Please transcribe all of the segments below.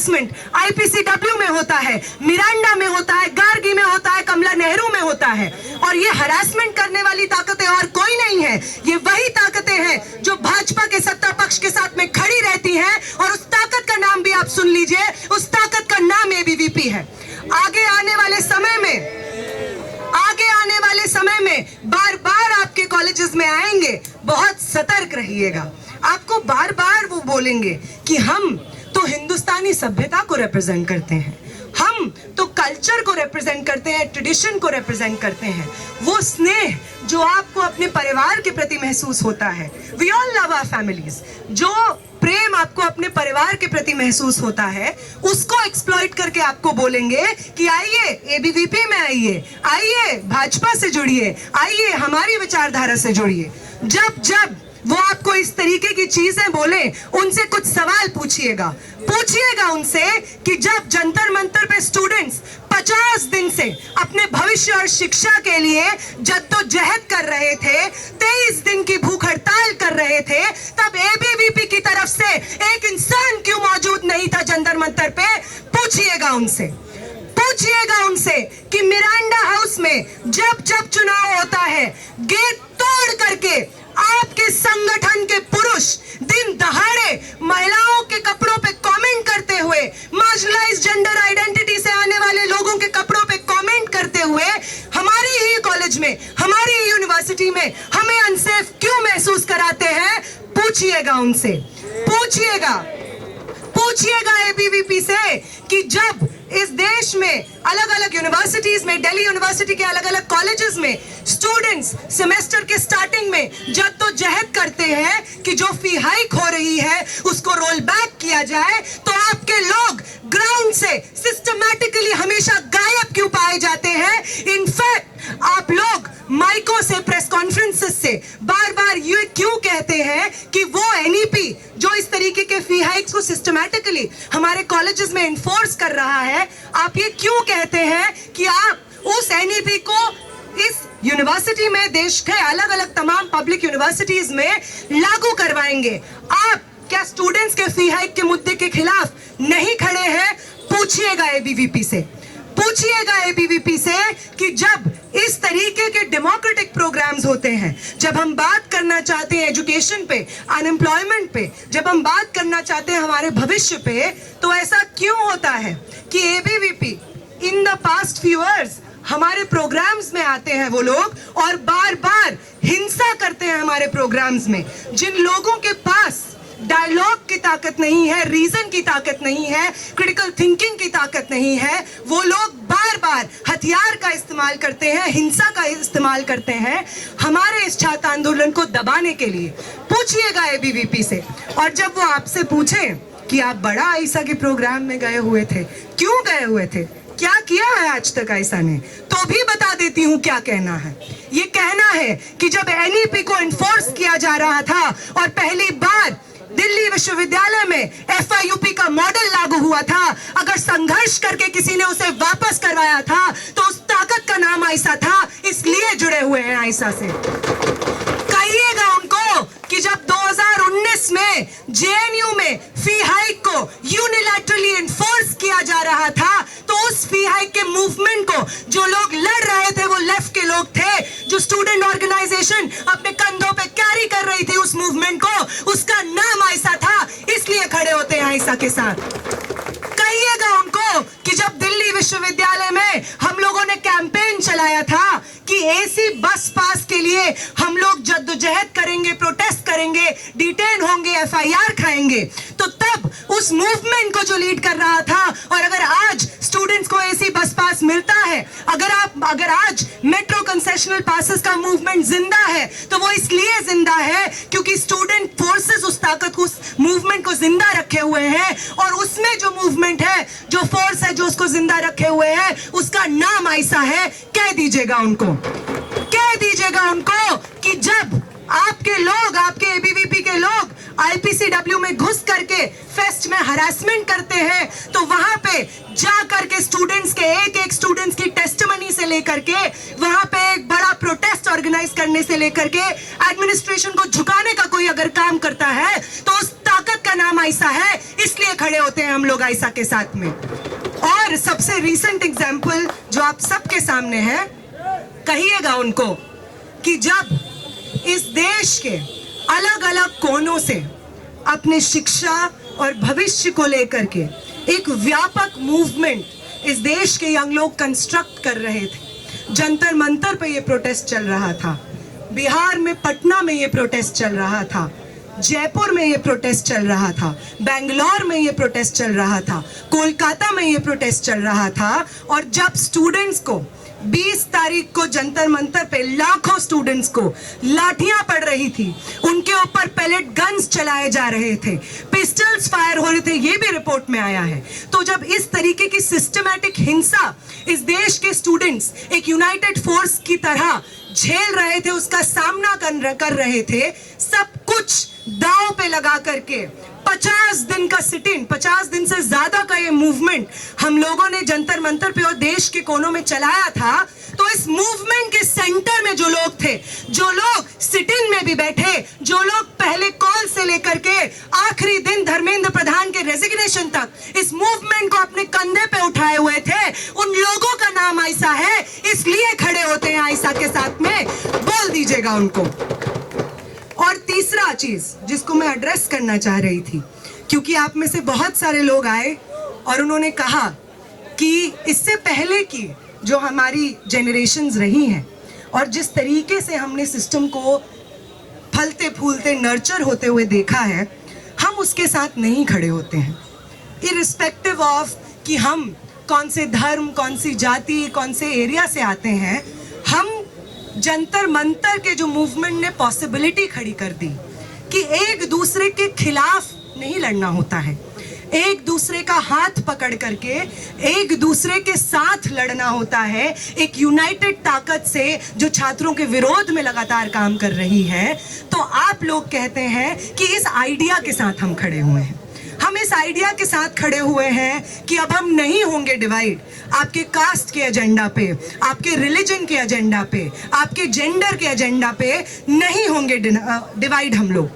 Harassment आईपीसीडब्ल्यू में होता है, मिरांडा में होता है, गार्गी में होता है, कमला नेहरू में होता है। और ये हरासमेंट करने वाली ताकतें और कोई नहीं है, ये वही ताकतें हैं जो भाजपा के सत्ता पक्ष के साथ में खड़ी रहती हैं। और उस ताकत का नाम भी आप सुन लीजिए, उस ताकत का नाम एबीवीपी है। आगे आने वाले समय में बार बार आपके कॉलेजेस में आएंगे, बहुत सतर्क रहिएगा। आपको बार बार वो बोलेंगे कि हम तो हिंदुस्तानी सभ्यता को रिप्रेजेंट करते हैं, हम तो कल्चर को रिप्रेजेंट करते हैं, ट्रेडिशन को रिप्रेजेंट करते हैं। वो स्नेह जो आपको अपने परिवार के प्रति महसूस होता है, we all love our families, जो प्रेम आपको अपने परिवार के प्रति महसूस होता है, उसको एक्सप्लॉइट करके आपको बोलेंगे कि आइए एबीवीपी में आइए भाजपा से जुड़िए, आइए हमारी विचारधारा से जुड़िए। जब वो आपको इस तरीके की चीजें बोले, उनसे कुछ सवाल पूछिएगा उनसे कि जब जंतर मंतर पे स्टूडेंट्स 50 दिन से अपने भविष्य और शिक्षा के लिए जद्दोजहद कर रहे थे, 23 दिन की भूख हड़ताल कर रहे थे, तब एबीवीपी की तरफ से एक इंसान क्यों मौजूद नहीं था जंतर मंतर पे? पूछिएगा उनसे कि मिरांडा हाउस में जब चुनाव होता है, गेट तोड़ करके आपके संगठन के पुरुष दिन दहाड़े महिलाओं के कपड़ों पे कमेंट करते हुए, मार्जिनलाइज्ड जेंडर आइडेंटिटी से आने वाले लोगों के कपड़ों पे कमेंट करते हुए हमारी ही कॉलेज में, हमारी ही यूनिवर्सिटी में हमें अनसेफ क्यों महसूस कराते हैं? पूछिएगा उनसे, पूछिएगा एबीवीपी से कि जब इस देश में अलग अलग यूनिवर्सिटीज में, दिल्ली यूनिवर्सिटी के अलग अलग कॉलेजेस में स्टूडेंट्स सेमेस्टर के स्टार्टिंग में जद्दोजहद करते हैं कि जो फी हाइक हो रही है उसको रोल बैक किया जाए, तो आपके लोग ग्राउंड से सिस्टमैटिकली हमेशा गायब क्यों पाए जाते हैं? इनफैक्ट आप लोग माइकों से, प्रेस कॉन्फ्रेंसेस से बार बार ये क्यों कहते हैं कि वो एनईपी जो इस तरीके के फी हाइक्स को सिस्टमैटिकली हमारे कॉलेजेस में इन्फोर्स कर रहा है, आप ये क्यों कहते हैं कि आप उस एनईपी को इस यूनिवर्सिटी में, देश के अलग अलग तमाम पब्लिक यूनिवर्सिटीज में लागू करवाएंगे? आप क्या स्टूडेंट्स के फी हाइक के मुद्दे के खिलाफ नहीं खड़े हैं? पूछिएगा एबीवीपी से कि जब इस तरीके के डेमोक्रेटिक प्रोग्राम्स होते हैं, जब हम बात करना चाहते हैं एजुकेशन पे, अनएम्प्लॉयमेंट पे, जब हम बात करना चाहते हैं हमारे भविष्य पे, तो ऐसा क्यों होता है कि ABVP in the past few years हमारे प्रोग्राम्स में आते हैं वो लोग और बार बार हिंसा करते हैं हमारे प्रोग्राम्स में? जिन लोगों के पास डायलॉग की ताकत नहीं है, रीजन की ताकत नहीं है, क्रिटिकल थिंकिंग की ताकत नहीं है, वो लोग बार बार हथियार का इस्तेमाल करते हैं, हिंसा का इस्तेमाल करते हैं हमारे इस छात्र आंदोलन को दबाने के लिए। पूछिएगा एबीवीपी से। और जब वो आपसे पूछें कि आप बड़ा आईसा के प्रोग्राम में गए हुए थे, क्यों गए हुए थे, क्या किया है आज तक आईसा ने, तो भी बता देती हूं क्या कहना है। ये कहना है कि जब एनईपी को इन्फोर्स किया जा रहा था और पहली बार दिल्ली विश्वविद्यालय में एफआईयूपी का मॉडल लागू हुआ था, अगर संघर्ष करके किसी ने उसे वापस करवाया था तो उस ताकत का नाम आईसा था, इसलिए जुड़े हुए हैं आईसा से। कहिएगा उनको कि जब 2019 में जेएनयू में फी हाइक को यूनिलैटरली इन्फोर्स किया जा रहा था, तो उस फी हाइक के मूवमेंट को जो लोग लड़ रहे थे वो लेफ्ट के लोग थे, जो स्टूडेंट ऑर्गेनाइजेशन अपने कंधों पे कैरी कर रही थी उस मूवमेंट को, उसका नाम आईसा था, इसलिए खड़े होते हैं आईसा के साथ। कहिएगा उनको कि जब दिल्ली विश्वविद्यालय में हम लोगों ने कैंपेन चलाया था कि एसी बस पास के लिए हम लोग जद्दोजहद करेंगे, प्रोटेस्ट करेंगे, डिटेन होंगे, एफआईआर खाएंगे, तो तब उस मूवमेंट को जो लीड कर रहा था, और अगर आज स्टूडेंट्स को एसी बस पास मिलता है, अगर आज मेट्रो कंसेशनल पासेस का मूवमेंट जिंदा है, तो वो इसलिए जिंदा है क्योंकि स्टूडेंट फोर्सेस उस ताकत को, उस मूवमेंट को जिंदा रखे हुए हैं, और उसमें जो मूवमेंट है, जो फोर्स है जो उसको जिंदा रखे हुए है, उसका नाम आईसा है। कह दीजिएगा उनको कि जब आपके लोग, आपके एबीवीपी के लोग आईपीसीडब्ल्यू में घुस करके फेस्ट में हरासमेंट करते हैं, तो वहां पे जा करके स्टूडेंट्स के एक स्टूडेंट्स की टेस्टिमनी से लेकर के वहां पे एक बड़ा प्रोटेस्ट ऑर्गेनाइज करने से लेकर के एडमिनिस्ट्रेशन को झुकाने का कोई अगर काम करता है तो उस ताकत का नाम आयशा है, इसलिए खड़े होते हैं हम लोग आयशा के साथ में। और सबसे रीसेंट एग्जाम्पल जो आप सबके सामने है, कहिएगा उनको कि जब इस देश के अलग अलग कोनों से अपने शिक्षा और भविष्य को लेकर के एक व्यापक मूवमेंट इस देश के यंग लोग कंस्ट्रक्ट कर रहे थे। जंतर मंतर पे ये प्रोटेस्ट चल रहा था, बिहार में पटना में ये प्रोटेस्ट चल रहा था, जयपुर में ये प्रोटेस्ट चल रहा था, बेंगलोर में ये प्रोटेस्ट चल रहा था, कोलकाता में ये प्रोटेस्ट चल रहा था। और जब स्टूडेंट्स को 20 तारीख को जंतर मंतर पे लाखों स्टूडेंट्स को लाठियां पड़ रही थी, उनके ऊपर पैलेट गन्स चलाए जा रहे थे, पिस्टल्स फायर हो रहे थे, ये भी रिपोर्ट में आया है। तो जब इस तरीके की सिस्टमैटिक हिंसा इस देश के स्टूडेंट्स एक यूनाइटेड फोर्स की तरह झेल रहे थे, उसका सामना कर रहे थे, सब कुछ दांव पे लगा करके 50 दिन का सिट इन, 50 दिन से ज्यादा का ये मूवमेंट हम लोगों ने जंतर मंतर पे और देश के कोनों में चलाया था। तो इस मूवमेंट के सेंटर में जो लोग थे, जो लोग सिट इन में भी बैठे, जो लोग पहले कॉल से लेकर के आखिरी दिन धर्मेंद्र प्रधान के रेजिग्नेशन तक इस मूवमेंट को अपने कंधे पे उठाए हुए थे, उन लोगों का नाम आयशा है, इसलिए खड़े होते हैं आयशा के साथ में। बोल दीजिएगा उनको। और तीसरा चीज जिसको मैं एड्रेस करना चाह रही थी, क्योंकि आप में से बहुत सारे लोग आए और उन्होंने कहा कि इससे पहले की जो हमारी जनरेशन्स रही हैं और जिस तरीके से हमने सिस्टम को फलते फूलते नर्चर होते हुए देखा है, हम उसके साथ नहीं खड़े होते हैं। इर्रिस्पेक्टिव ऑफ कि हम कौन से धर्म, कौन सी जाति, कौन से एरिया से आते हैं, हम जंतर मंतर के जो मूवमेंट ने पॉसिबिलिटी खड़ी कर दी कि एक दूसरे के खिलाफ नहीं लड़ना होता है, एक दूसरे का हाथ पकड़ करके एक दूसरे के साथ लड़ना होता है, एक यूनाइटेड ताकत से जो छात्रों के विरोध में लगातार काम कर रही है। तो आप लोग कहते हैं कि इस आइडिया के साथ हम खड़े हुए हैं, हम इस आइडिया के साथ खड़े हुए हैं कि अब हम नहीं होंगे डिवाइड आपके कास्ट के एजेंडा पे, आपके रिलीजन के एजेंडा पे, आपके जेंडर के एजेंडा पे नहीं होंगे डिवाइड हम लोग।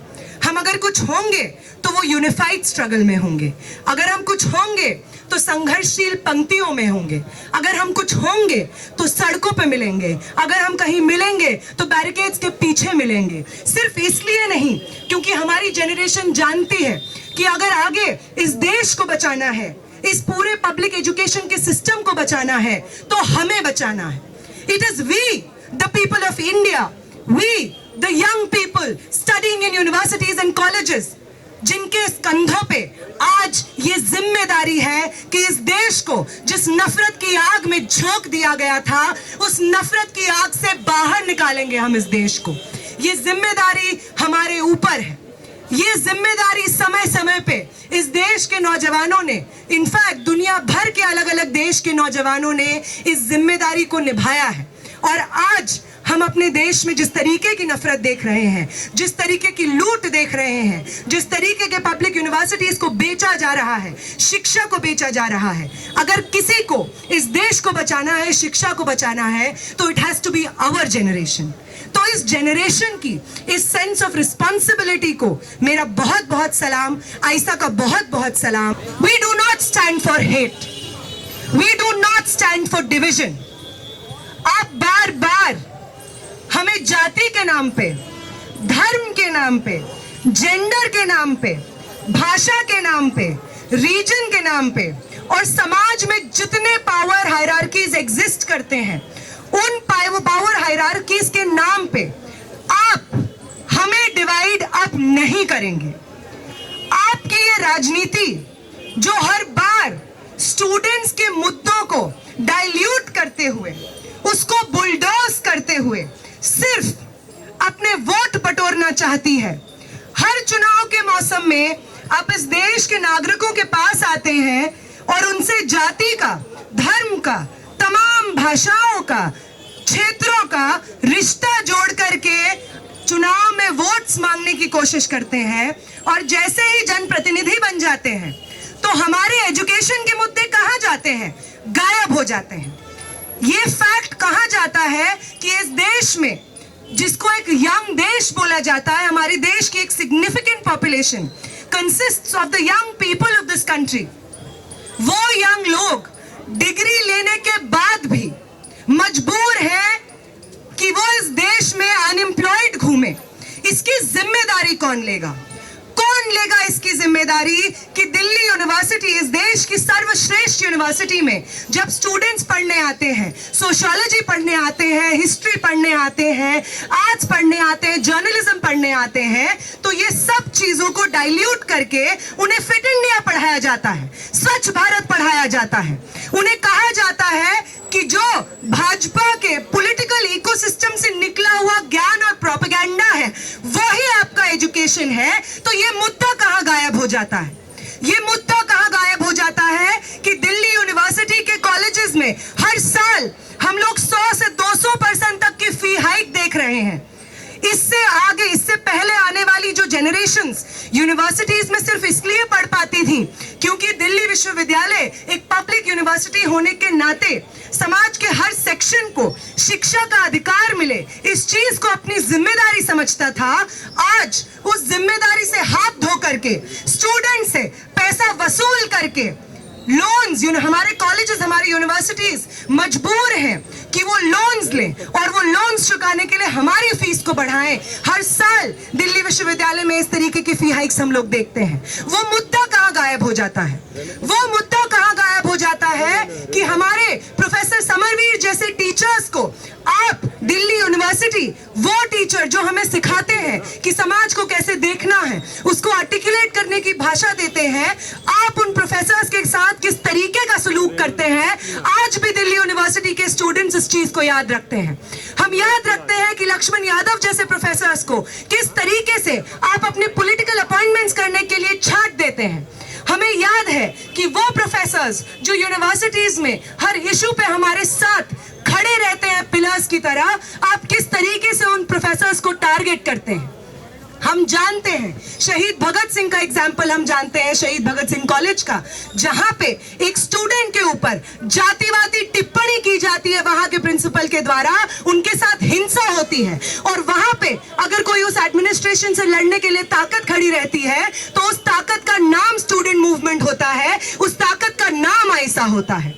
हम अगर कुछ होंगे तो वो यूनिफाइड स्ट्रगल में होंगे, अगर हम कुछ होंगे तो संघर्षशील पंक्तियों में होंगे, अगर हम कुछ होंगे तो सड़कों पे मिलेंगे, अगर हम कहीं मिलेंगे तो बैरिकेड्स के पीछे मिलेंगे। सिर्फ इसलिए नहीं क्योंकि हमारी जनरेशन जानती है कि अगर आगे इस देश को बचाना है, इस पूरे पब्लिक एजुकेशन के सिस्टम को बचाना है, तो हमें बचाना है। It is we the people of India, we the young people studying in universities and colleges, जिनके कंधों पे आज ये जिम्मेदारी है कि इस देश को जिस नफरत की आग में झोंक दिया गया था, उस नफरत की आग से बाहर निकालेंगे हम इस देश को। ये जिम्मेदारी हमारे ऊपर है। ये जिम्मेदारी समय समय पे इस देश के नौजवानों ने, इनफैक्ट दुनिया भर के अलग अलग देश के नौजवानों ने इस जिम्मेदारी को निभाया है। और आज हम अपने देश में जिस तरीके की नफरत देख रहे हैं, जिस तरीके की लूट देख रहे हैं, जिस तरीके के पब्लिक यूनिवर्सिटीज को बेचा जा रहा है, शिक्षा को बेचा जा रहा है, अगर किसी को इस देश को बचाना है, शिक्षा को बचाना है, तो it has to be our generation. तो इस जनरेशन की इस सेंस ऑफ रिस्पॉन्सिबिलिटी को मेरा बहुत बहुत सलाम, आयशा का बहुत बहुत सलाम। We do not stand for hate, we do not stand for division. आप बार बार हमें जाति के नाम पे, धर्म के नाम पे, जेंडर के नाम पे, भाषा के नाम पे, रीजन के नाम पे और समाज में जितने पावर हायरार्कीज एग्जिस्ट करते हैं, उन पावर हायरार्कीज के नाम पे आप हमें डिवाइड अप नहीं करेंगे। आपकी ये राजनीति जो हर बार स्टूडेंट्स के मुद्दों को डाइल्यूट करते हुए, उसको बुलडोज करते हुए सिर्फ अपने वोट बटोरना चाहती है। हर चुनाव के मौसम में आप इस देश के नागरिकों के पास आते हैं और उनसे जाति का, धर्म का, तमाम भाषाओं का, क्षेत्रों का रिश्ता जोड़ करके चुनाव में वोट्स मांगने की कोशिश करते हैं और जैसे ही जनप्रतिनिधि बन जाते हैं तो हमारे एजुकेशन के मुद्दे कहाँ जाते हैं? गायब हो जाते हैं। ये फैक्ट कहा जाता है कि इस देश में, जिसको एक यंग देश बोला जाता है, हमारे देश की एक significant population consists of the young people of this country, वो यंग लोग डिग्री लेने के बाद भी मजबूर है कि वो इस देश में अनएम्प्लॉयड घूमे। इसकी जिम्मेदारी कौन लेगा? कौन लेगा इसकी जिम्मेदारी कि दिल्ली यूनिवर्सिटी, इस देश की सर्वश्रेष्ठ यूनिवर्सिटी में जब स्टूडेंट्स पढ़ने आते हैं, सोशियोलॉजी पढ़ने आते हैं, हिस्ट्री पढ़ने आते हैं, आर्ट्स पढ़ने आते हैं, जर्नलिज्म पढ़ने आते हैं, तो ये सब चीजों को डाइल्यूट करके उन्हें फिट इंडिया पढ़ाया जाता है, स्वच्छ भारत पढ़ाया जाता है। उन्हें कहा जाता है कि जो भाजपा के पॉलिटिकल इकोसिस्टम से निकला हुआ ज्ञान और प्रोपेगेंडा है वही आपका एजुकेशन है। तो ये मुद्दा कहां गायब हो जाता है? ये मुद्दा कहां गायब हो जाता है कि दिल्ली यूनिवर्सिटी के कॉलेजेस में हर साल हम लोग 100 से 200% तक की फी हाइक देख रहे हैं। इससे आगे, इससे पहले आने वाली जो जनरेशंस यूनिवर्सिटीज में सिर्फ इसलिए पढ़ पाती थी क्योंकि दिल्ली विश्वविद्यालय एक पब्लिक यूनिवर्सिटी होने के नाते समाज के हर सेक्शन को शिक्षा का अधिकार मिले, इस चीज को अपनी जिम्मेदारी समझता था। आज उस जिम्मेदारी से हाथ धो करके, स्टूडेंट से पैसा वसूल करके लोन्स, हमारे कॉलेजेस, हमारी यूनिवर्सिटीज मजबूर हैं कि वो लोन्स लें और वो लोन्स चुकाने के लिए हमारी फीस को बढ़ाएं। हर साल दिल्ली विश्वविद्यालय में इस तरीके की फी हाइक्स हम लोग देखते हैं। वो मुद्दा कहां गायब हो जाता है? वो मुद्दा कहां गायब हो जाता है कि हमारे प्रोफेसर समरवीर जैसे टीचर्स को आप दिल्ली यूनिवर्सिटी, वो टीचर जो हमें सिखाते हैं कि समाज को कैसे देखना है, उसको आर्टिकुलेट करने की भाषा देते हैं, आप उन प्रोफेसर्स के साथ किस तरीके का सलूक करते हैं, आज भी दिल्ली यूनिवर्सिटी के स्टूडेंट्स इस चीज को याद रखते हैं। हम याद रखते हैं कि लक्ष्मण यादव जैसे प्रोफेसर्स को किस तरीके से आप अपने पॉलिटिकल अपॉइंटमेंट्स करने के लिए छाट देते हैं। हमें याद है कि वो प्रोफेसर्स जो यूनिवर्सिटीज में हर इशू पे हमारे साथ खड़े रहते हैं पिलर्स की तरह, आप किस तरीके से उन प्रोफेसर्स को टारगेट करते हैं। हम जानते हैं शहीद भगत सिंह का एग्जाम्पल, हम जानते हैं शहीद भगत सिंह कॉलेज का, जहां पे एक स्टूडेंट के ऊपर जातिवादी टिप्पणी की जाती है वहां के प्रिंसिपल के द्वारा, उनके साथ हिंसा होती है और वहां पे अगर कोई उस एडमिनिस्ट्रेशन से लड़ने के लिए ताकत खड़ी रहती है तो उस ताकत का नाम स्टूडेंट मूवमेंट होता है, उस ताकत का नाम आईसा होता है।